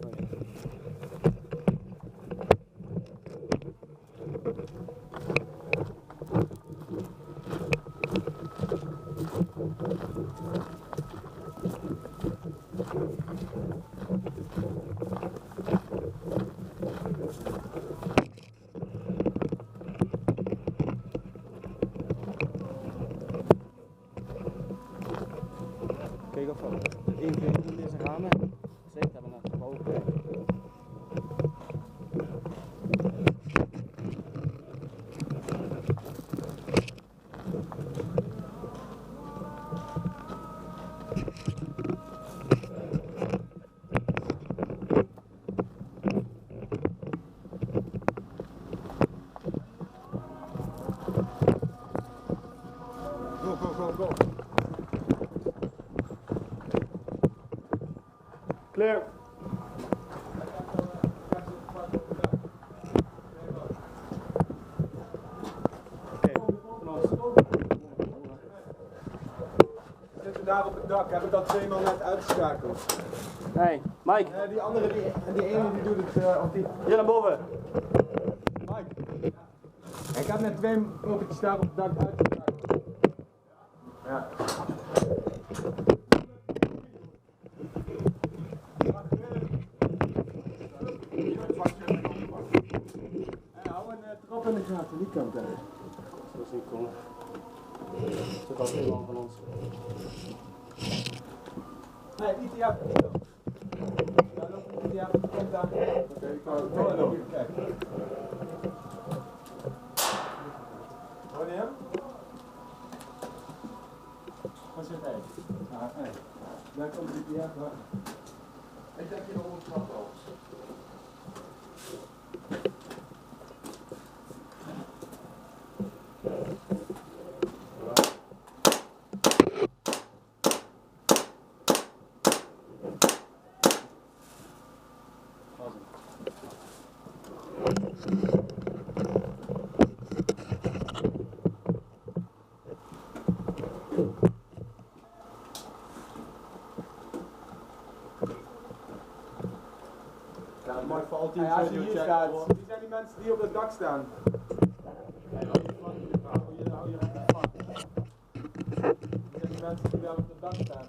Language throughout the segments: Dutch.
voor je. Kijk of we één keer in deze ramen zit hebben naar de boven. Go, go, go, go. Clear. Zitten daar op het dak, hebben dat twee man net uitgeschakeld. Hey, Mike. Die andere, die ene die doet het, of die... Hier naar boven. Mike. Ik heb net twee poppetjes daar op het dak uitgeschakeld. Ja. Hou een trap in de gaten, die kant uit. Dat is niet cool. Dat was heel lang van ons. Nee, ITA. Ja, loop ITA, komt daar. Oké, ik ga het even kijken. Hoor je hem? Waar zit hij? Ah, nee. Daar komt ITA. Ik denk hier nog een trap al. Ja, maar voor altijd als je hier staat, wie zijn die mensen die op het dak staan? Nee, hou je recht vast. Wie zijn die mensen die daar op het dak staan?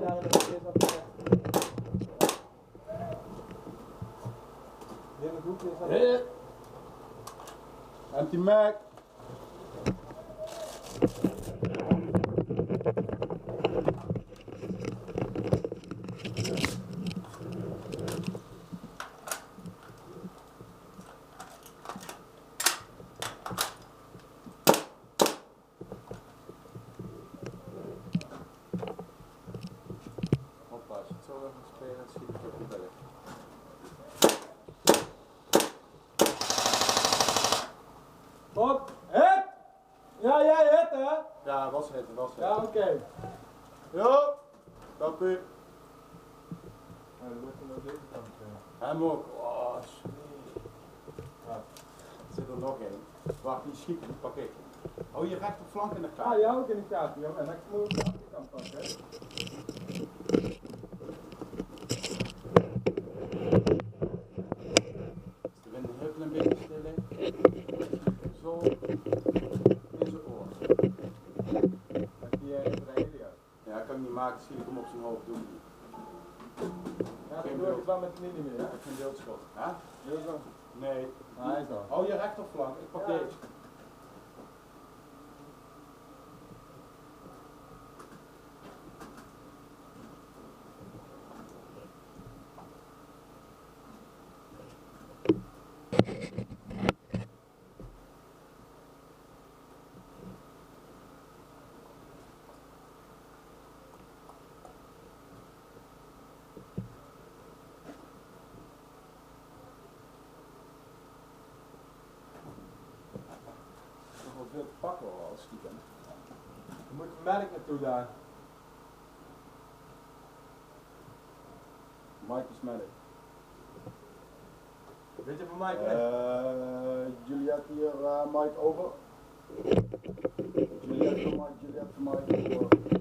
Daar in de eerste afgelegd. Die in het hoekje is dat. Empty mag. Hoppa, als je het zo even spelen, dan schiet het ook niet verder. Op, hit! Ja, jij hit hè? Ja, was het, was het. Ja, oké. Jo, stap u. Ja, Hem ook. Oh, sorry. Ja. Er zit er nog één. Wacht, die schiet, die pak ik. Hou je rechterflank in de Ah, gaten. ja, ook in de gaten, joh. En dan moet ik de achterkant pakken, hè. Als de wind een heel klein beetje stil is, zo in zijn oor. Met die hele uit. Ja, dat kan ik niet maken, zie ik hem op zijn hoofd doen. Ja, dan doe ik het wel met de mini meer, hè. Dat is geen beeldschot. Hè? Heel zo. Nee. Ah, hij is al. Hou je rechterflank, ik pak Ja. deze. Veel te pakken hoor, als stiekem. Er moet melk naartoe daar. Mike is melk. Weet je van Mike? Juliette hier, Mike over. Juliette voor Mike, Juliette voor Mike over.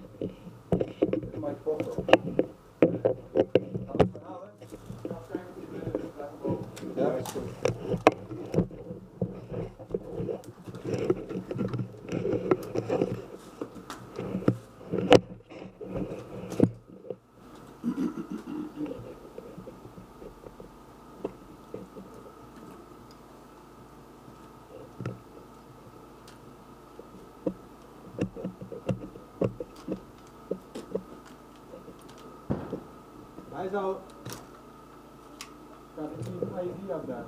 zou... Gaat het niet van je die afdaan?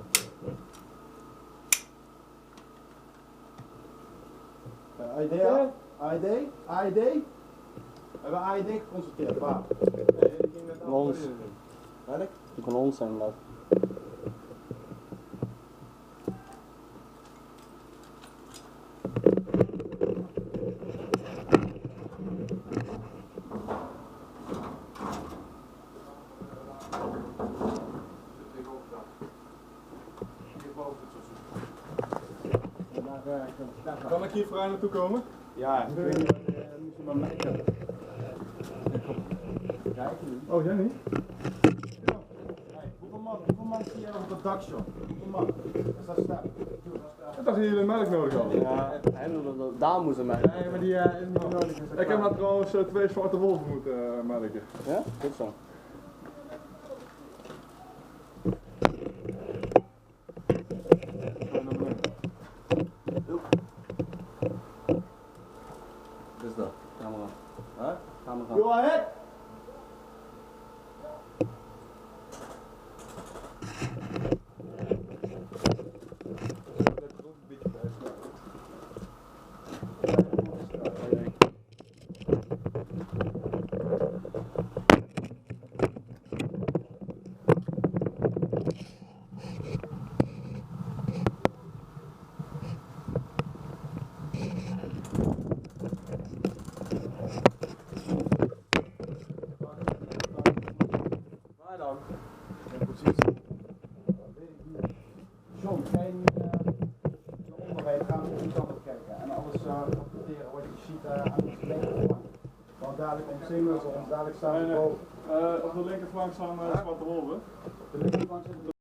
AED? We hebben AED geconsulteerd, waar? Van ons. Welk? Die van ons zijn dat. Kan ik hier vrij naartoe komen? Ja, ik weet niet wat moet je maar merken. Oh, jij niet? Hoeveel man zie je op het dak, John? Hoeveel man? Is dat sterk? Ik dacht dat jullie melk nodig hadden. Ja, hij wilde dat, daar moesten mij. Nee, maar die is niet nodig. Ik heb maar trouwens 2 zwarte wolven moeten melken. Ja, goed zo. Wat is dat? Camera. Huh? Camera. Go ahead! Waar dan? Ja, precies. John, ga je niet de onderweg gaan we die kant op kijken en alles rapporteren wat je ziet aan het verleden. Want dadelijk omzingen ze ons, dadelijk staan we boven. Op de linkerflank staan zwarte wolven. De linkerflank zit